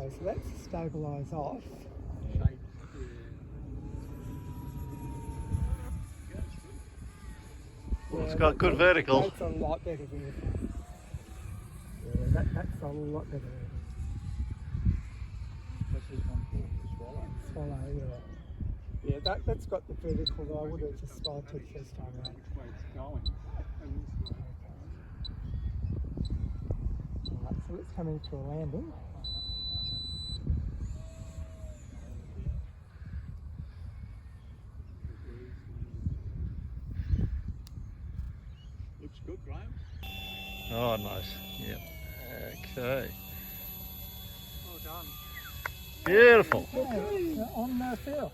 Okay, so let's stabilise off. Well, it's got good vertical. That's a lot better here. Yeah, that's a lot better. What's this one called? The Swallow? Swallow, yeah. Yeah, that's got the vertical that I would have just started first time around. Where it's going. Alright, so let's come into a landing. Looks good, Graham. Oh, nice. Yep. Okay. Well done. Beautiful. Okay, on field.